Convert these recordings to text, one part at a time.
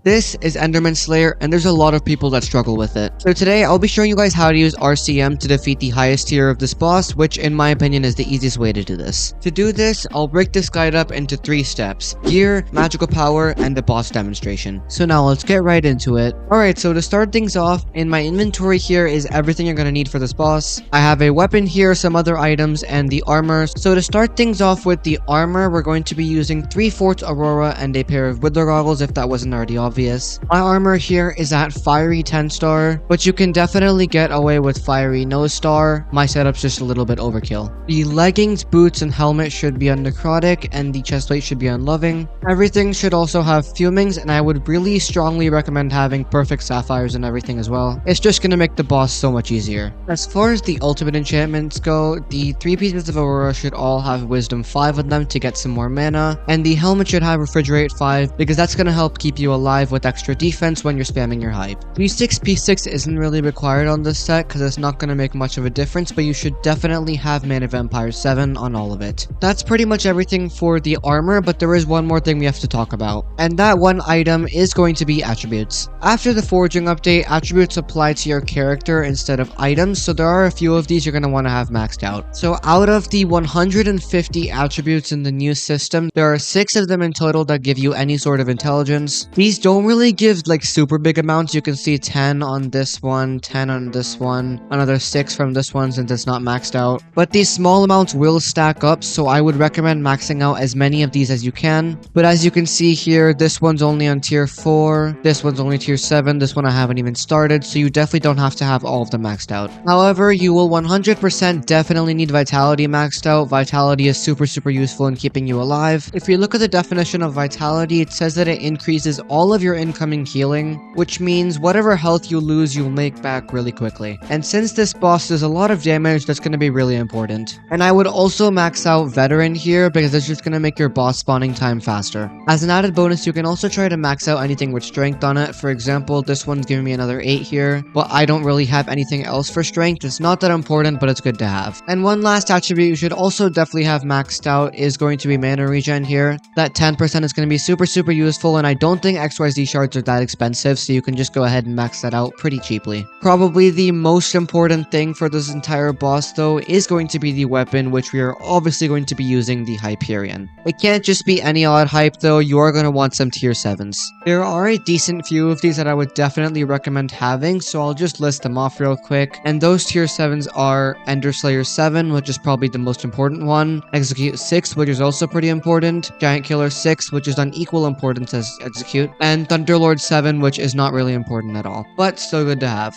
This is Enderman Slayer, and there's a lot of people that struggle with it. So today, I'll be showing you guys how to use RCM to defeat the highest tier of this boss, which in my opinion is the easiest way to do this. To do this, I'll break this guide up into 3 steps: gear, magical power, and the boss demonstration. So now let's get right into it. Alright, so to start things off, in my inventory here is everything you're gonna need for this boss. I have a weapon here, some other items, and the armor. So to start things off with the armor, we're going to be using 3/4 Aurora and a pair of Wither goggles if that wasn't already obvious. My armor here is at Fiery 10 star, but you can definitely get away with Fiery no star. My setup's just a little bit overkill. The leggings, boots, and helmet should be on Necrotic, and the chestplate should be on Loving. Everything should also have Fumings, and I would really strongly recommend having Perfect Sapphires and everything as well. It's just gonna make the boss so much easier. As far as the ultimate enchantments go, the 3 pieces of Aurora should all have Wisdom 5 on them to get some more mana, and the helmet should have Refrigerate 5 because that's gonna help keep you alive with extra defense when you're spamming your hype. P6 isn't really required on this set because it's not going to make much of a difference, but you should definitely have Mana Vampire 7 on all of it. That's pretty much everything for the armor, but there is one more thing we have to talk about, and that one item is going to be attributes. After the foraging update, attributes apply to your character instead of items, so there are a few of these you're going to want to have maxed out. So out of the 150 attributes in the new system, there are 6 of them in total that give you any sort of intelligence. These don't really give like super big amounts. You can see 10 on this one, 10 on this one, another 6 from this one since it's not maxed out. But these small amounts will stack up, so I would recommend maxing out as many of these as you can. But as you can see here, this one's only on tier 4, this one's only tier 7, this one I haven't even started, so you definitely don't have to have all of them maxed out. However, you will 100% definitely need Vitality maxed out. Vitality is super useful in keeping you alive. If you look at the definition of Vitality, it says that it increases all of your incoming healing, which means whatever health you lose, you'll make back really quickly. And since this boss does a lot of damage, that's going to be really important. And I would also max out Veteran here because it's just going to make your boss spawning time faster. As an added bonus, you can also try to max out anything with strength on it. For example, this one's giving me another 8 here, but I don't really have anything else for strength. It's not that important, but it's good to have. And one last attribute you should also definitely have maxed out is going to be mana regen here. That 10% is going to be super useful, and I don't think XYZ shards are that expensive, so you can just go ahead and max that out pretty cheaply. Probably the most important thing for this entire boss though is going to be the weapon, which we are obviously going to be using the Hyperion. It can't just be any odd hype though, you are going to want some tier 7s. There are a decent few of these that I would definitely recommend having, so I'll just list them off real quick. And those tier 7s are Ender Slayer 7, which is probably the most important one, Execute 6, which is also pretty important, Giant Killer 6, which is on equal importance as Execute, and Thunderlord 7, which is not really important at all, but still good to have.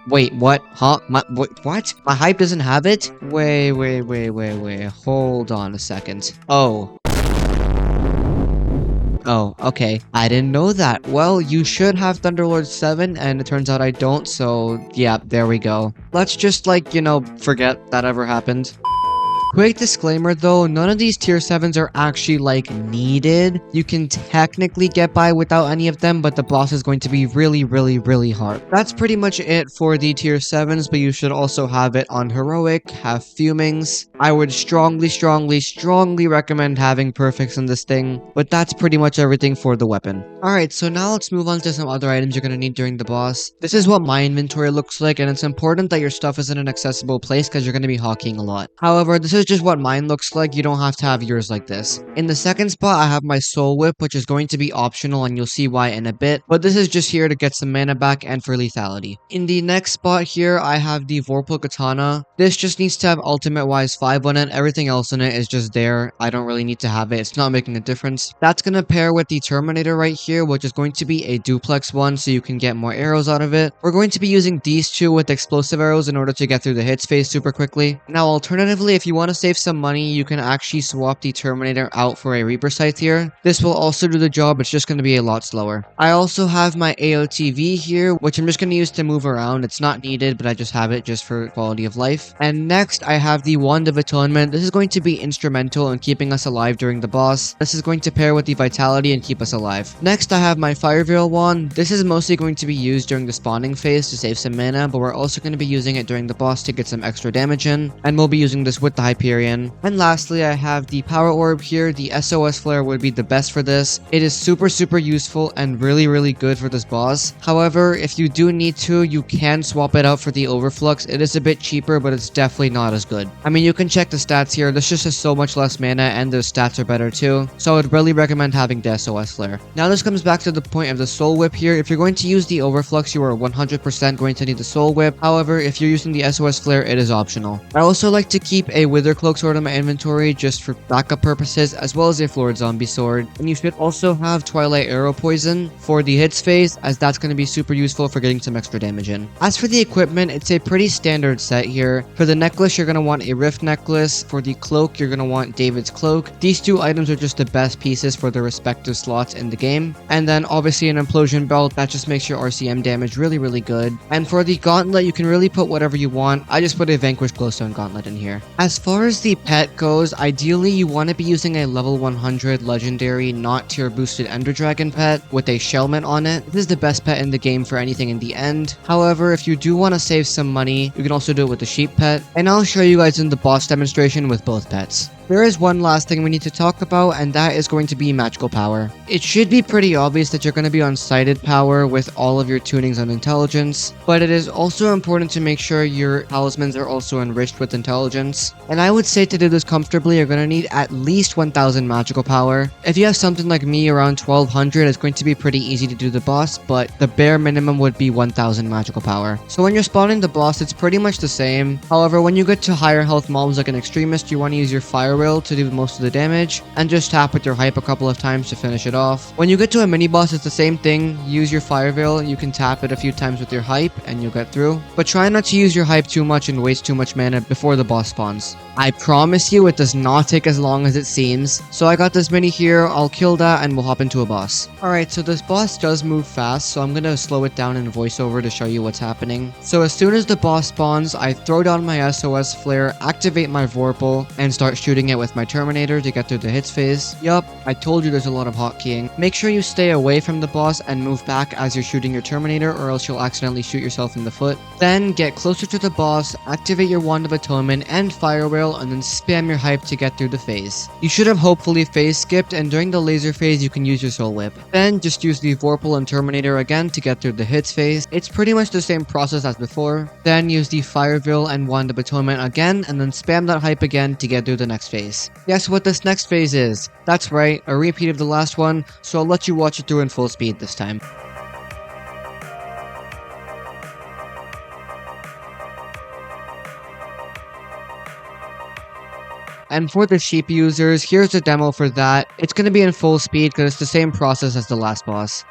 Wait, what? Huh? What? My hype doesn't have it? Wait. Hold on a second. Oh, okay. I didn't know that. Well, you should have Thunderlord 7, and it turns out I don't, so yeah, there we go. Let's just, forget that ever happened. Quick disclaimer though, none of these tier 7s are actually needed. You can technically get by without any of them, but the boss is going to be really hard. That's pretty much it for the tier 7s, but you should also have it on Heroic, have Fumings. I would strongly recommend having Perfects in this thing, but that's pretty much everything for the weapon. Alright, so now let's move on to some other items you're going to need during the boss. This is what my inventory looks like, and it's important that your stuff is in an accessible place because you're going to be hockeying a lot. However, this is just what mine looks like. You don't have to have yours like this. In the second spot, I have my Soul Whip, which is going to be optional, and you'll see why in a bit, but this is just here to get some mana back and for lethality. In the next spot here, I have the Vorpal Katana. This just needs to have ultimate wise 5 on it. Everything else in it is just there. I don't really need to have it. It's not making a difference. That's gonna pair with the Terminator right here, which is going to be a duplex one, so you can get more arrows out of it. We're going to be using these 2 with explosive arrows in order to get through the hits phase super quickly. Now, alternatively, if you want to save some money, you can actually swap the Terminator out for a Reaper Scythe here. This will also do the job, it's just going to be a lot slower. I also have my AOTV here, which I'm just going to use to move around. It's not needed, but I just have it just for quality of life. And next, I have the Wand of Atonement. This is going to be instrumental in keeping us alive during the boss. This is going to pair with the Vitality and keep us alive. Next, I have my Fire Veil Wand. This is mostly going to be used during the spawning phase to save some mana, but we're also going to be using it during the boss to get some extra damage in, and we'll be using this with the Hyperion. And lastly, I have the Power Orb here. The SOS Flare would be the best for this. It is super useful and really good for this boss. However, if you do need to, you can swap it out for the Overflux. It is a bit cheaper, but it's definitely not as good. I mean, you can check the stats here. This just has so much less mana and the stats are better too. So I would really recommend having the SOS Flare. Now this comes back to the point of the Soul Whip here. If you're going to use the Overflux, you are 100% going to need the Soul Whip. However, if you're using the SOS Flare, it is optional. I also like to keep a Wither Cloak sword in my inventory just for backup purposes, as well as a Florid Zombie sword. And you should also have Twilight Arrow Poison for the hits phase, as that's going to be super useful for getting some extra damage in. As for the equipment, it's a pretty standard set here. For the necklace, you're going to want a Rift necklace. For the cloak, you're going to want David's cloak. These two items are just the best pieces for their respective slots in the game. And then obviously an Implosion belt, that just makes your RCM damage really good. And for the gauntlet, you can really put whatever you want. I just put a Vanquish Glowstone gauntlet in here. As far as the pet goes, ideally you want to be using a level 100 legendary, not tier boosted Ender Dragon pet with a Shellman on it. This is the best pet in the game for anything in the end. However, if you do want to save some money, you can also do it with the sheep pet. And I'll show you guys in the boss demonstration with both pets. There is one last thing we need to talk about, and that is going to be magical power. It should be pretty obvious that you're going to be on sighted power with all of your tunings on intelligence, but it is also important to make sure your talismans are also enriched with intelligence. And I would say to do this comfortably, you're going to need at least 1000 magical power. If you have something like me around 1200, it's going to be pretty easy to do the boss, but the bare minimum would be 1000 magical power. So when you're spawning the boss, it's pretty much the same. However, when you get to higher health mobs like an extremist, you want to use your fire will to do most of the damage, and just tap with your hype a couple of times to finish it off. When you get to a mini boss, it's the same thing. Use your fire veil, you can tap it a few times with your hype and you'll get through. But try not to use your hype too much and waste too much mana before the boss spawns. I promise you it does not take as long as it seems. So I got this mini here, I'll kill that and we'll hop into a boss. Alright, so this boss does move fast, so I'm gonna slow it down in voiceover to show you what's happening. So as soon as the boss spawns, I throw down my SOS Flare, activate my Vorpal, and start shooting it with my Terminator to get through the hits phase. Yup, I told you there's a lot of hotkeying. Make sure you stay away from the boss and move back as you're shooting your Terminator, or else you'll accidentally shoot yourself in the foot. Then get closer to the boss, activate your Wand of Atonement and Fire Whale, and then spam your hype to get through the phase. You should have hopefully phase skipped, and during the laser phase you can use your Soul Whip. Then just use the Vorpal and Terminator again to get through the hits phase. It's pretty much the same process as before. Then use the Fire Whale and Wand of Atonement again, and then spam that hype again to get through the next phase. Guess what this next phase is? That's right, a repeat of the last one, so I'll let you watch it through in full speed this time. And for the sheep users, here's a demo for that. It's going to be in full speed because it's the same process as the last boss.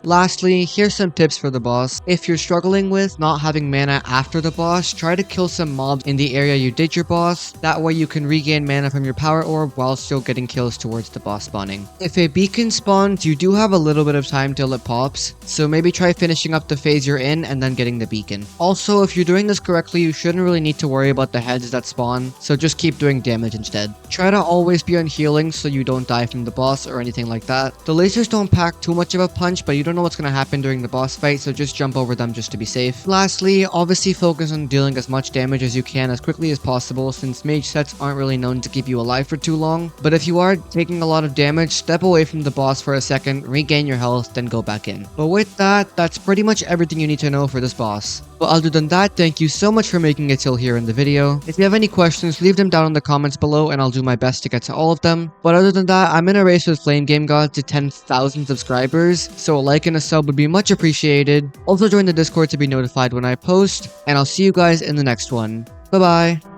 Lastly, here's some tips for the boss. If you're struggling with not having mana after the boss, try to kill some mobs in the area you did your boss. That way you can regain mana from your power orb while still getting kills towards the boss spawning. If a beacon spawns, you do have a little bit of time till it pops, so maybe try finishing up the phase you're in and then getting the beacon. Also, if you're doing this correctly, you shouldn't really need to worry about the heads that spawn, so just keep doing damage instead. Try to always be on healing so you don't die from the boss or anything like that. The lasers don't pack too much of a punch, but you don't know what's going to happen during the boss fight, so just jump over them just to be safe. Lastly, obviously focus on dealing as much damage as you can as quickly as possible, since mage sets aren't really known to keep you alive for too long. But if you are taking a lot of damage, step away from the boss for a second, regain your health, then go back in. But with that, that's pretty much everything you need to know for this boss. But other than that, thank you so much for making it till here in the video. If you have any questions, leave them down in the comments below and I'll do my best to get to all of them. But other than that, I'm in a race with Flame Game God to 10,000 subscribers, so a like and a sub would be much appreciated. Also join the Discord to be notified when I post, and I'll see you guys in the next one. Bye bye!